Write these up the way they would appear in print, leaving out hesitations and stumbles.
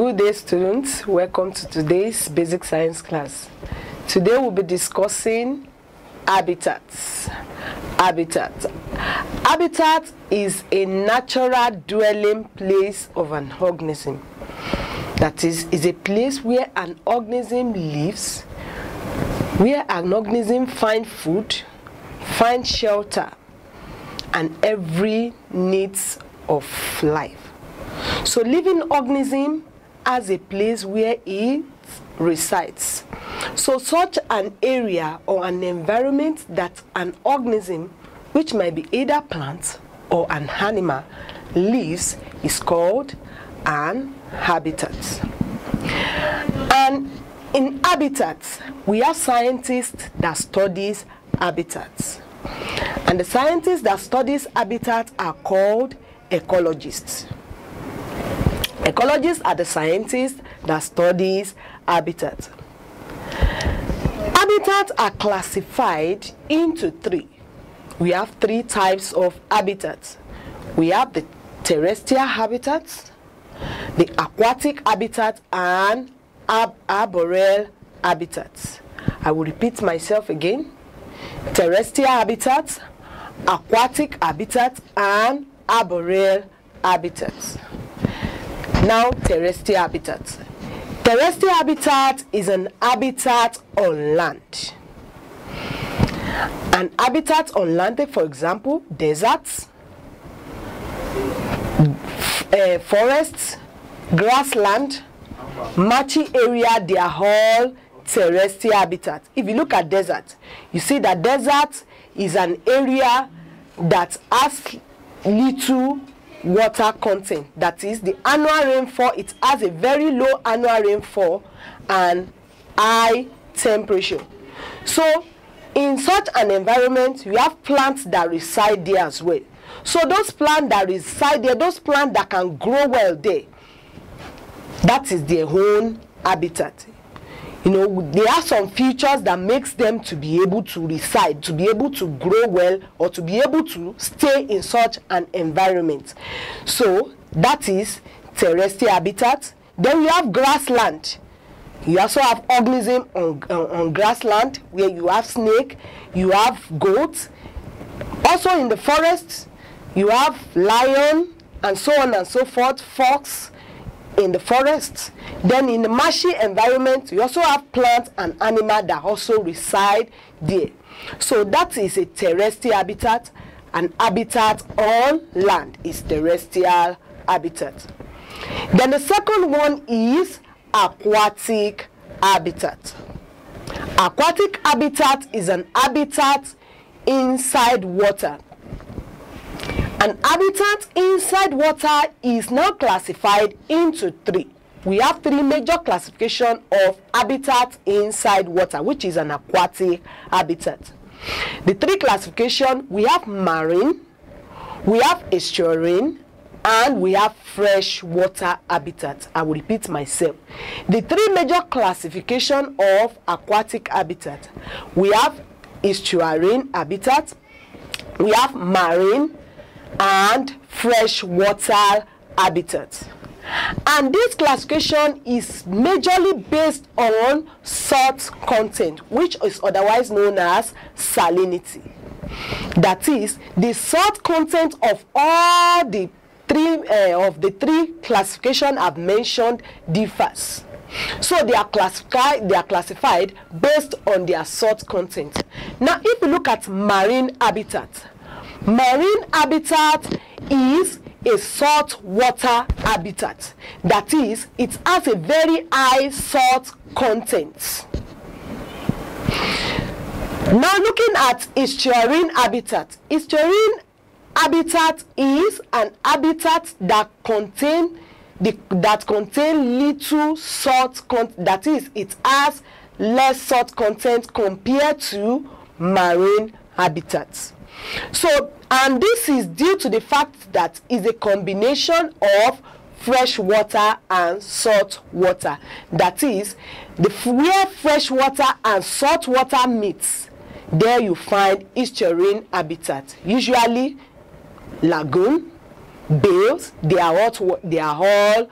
Good day, students. Welcome to today's basic science class. Today we'll be discussing habitats. Habitat is a natural dwelling place of an organism. That is a place where an organism lives, where an organism finds food, finds shelter, and every needs of life. So living organism has a place where it resides. So such an area or an environment that an organism, which might be either plant or an animal, lives is called an habitat. And in habitats, we have scientists that studies habitats. And the scientists that studies habitats are called ecologists. Ecologists are the scientists that studies habitats. Habitats are classified into three. We have three types of habitats. We have the terrestrial habitats, the aquatic habitat, and arboreal habitats. I will repeat myself again. Terrestrial habitats, aquatic habitat, and arboreal habitats. Now, terrestrial habitat. Terrestrial habitat is an habitat on land. An habitat on land, for example, deserts, forests, grassland, marshy area, they are all terrestrial habitat. If you look at desert, you see that desert is an area that has little water content. That is, the annual rainfall, it has a very low annual rainfall and high temperature. So in such an environment, you have plants that reside there as well. So those plants that reside there, those plants that can grow well there, that is their own habitat. You know, there are some features that makes them to be able to reside, to be able to grow well, or to be able to stay in such an environment. So that is terrestrial habitat. Then we have grassland. You also have organisms on grassland, where you have snake, you have goats. Also in the forest, you have lion, and so on and so forth, fox in the forest. Then in the marshy environment, you also have plants and animals that also reside there. So that is a terrestrial habitat. An habitat on land is terrestrial habitat. Then the second one is aquatic habitat. Aquatic habitat is an habitat inside water. An habitat inside water is now classified into three. We have three major classifications of habitat inside water, which is an aquatic habitat. The three classifications, we have marine, we have estuarine, and we have freshwater habitat. I will repeat myself. The three major classifications of aquatic habitat, we have estuarine habitat, we have marine, and freshwater habitat. And this classification is majorly based on salt content, which is otherwise known as salinity. That is, the salt content of all the three classifications I've mentioned differs. So they are classified based on their salt content. Now, if you look at marine habitat is a salt water habitat. That is, it has a very high salt content. Now looking at estuarine habitat. Estuarine habitat is an habitat that contain little salt content. That is, it has less salt content compared to marine habitats. So, and this is due to the fact that it's a combination of fresh water and salt water. That is, where fresh water and salt water meets, there you find estuarine habitat. Usually lagoon, bales, they are all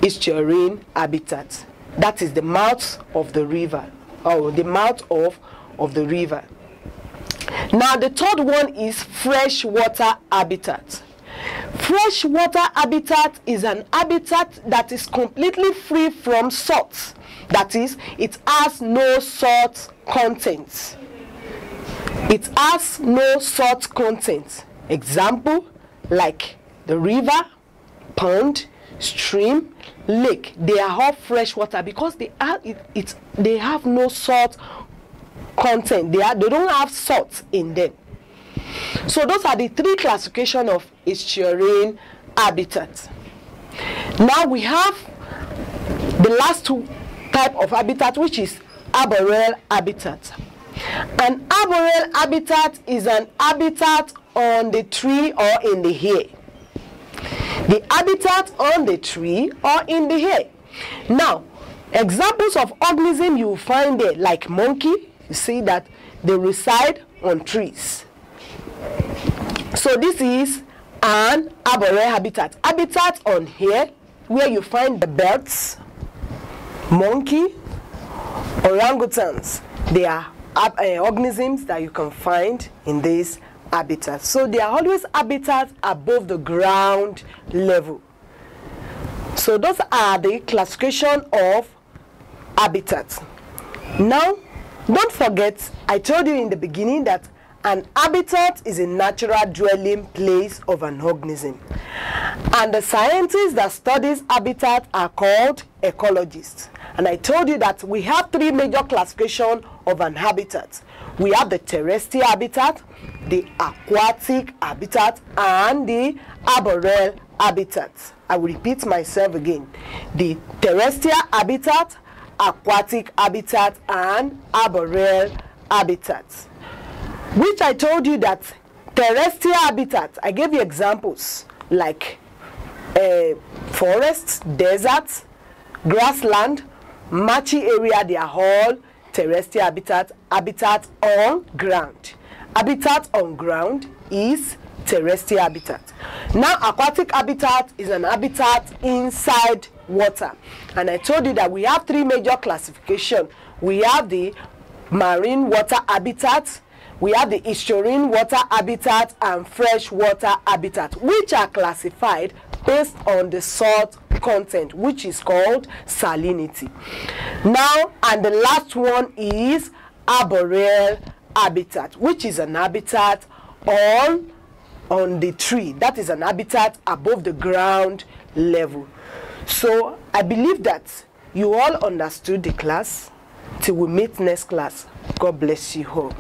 estuarine habitat. That is the mouth of the river, or the mouth of the river. Now the third one is freshwater habitat. Freshwater habitat is an habitat that is completely free from salt. That is, it has no salt content. It has no salt content. Example, like the river, pond, stream, lake. They are all freshwater because they have no salt content. They don't have salt in them. So those are the three classifications of estuarine habitat. Now we have the last two type of habitat, which is arboreal habitat. An arboreal habitat is an habitat on the tree or in the air. The habitat on the tree or in the air. Now, examples of organisms you find there, like monkey, you see that they reside on trees. So this is an arboreal habitat. Habitat on here, where you find the birds, monkey, orangutans. They are organisms that you can find in this habitat. So they are always habitats above the ground level. So those are the classification of habitats. Now, don't forget, I told you in the beginning that an habitat is a natural dwelling place of an organism. And the scientists that studies habitat are called ecologists. And I told you that we have three major classifications of an habitat. We have the terrestrial habitat, the aquatic habitat, and the arboreal habitat. I will repeat myself again. The terrestrial habitat, aquatic habitat, and arboreal habitat. Which I told you that terrestrial habitat, I gave you examples like forests, deserts, grassland, marshy area. They are all terrestrial habitat. Habitat on ground. Habitat on ground is terrestrial habitat. Now aquatic habitat is an habitat inside water. And I told you that we have three major classifications. We have the marine water habitat, we have the estuarine water habitat, and freshwater habitat, which are classified based on the salt content, which is called salinity. Now, and the last one is arboreal habitat, which is an habitat on the tree. That is an habitat above the ground level. So I believe that you all understood the class. Till we meet next class. God bless you all.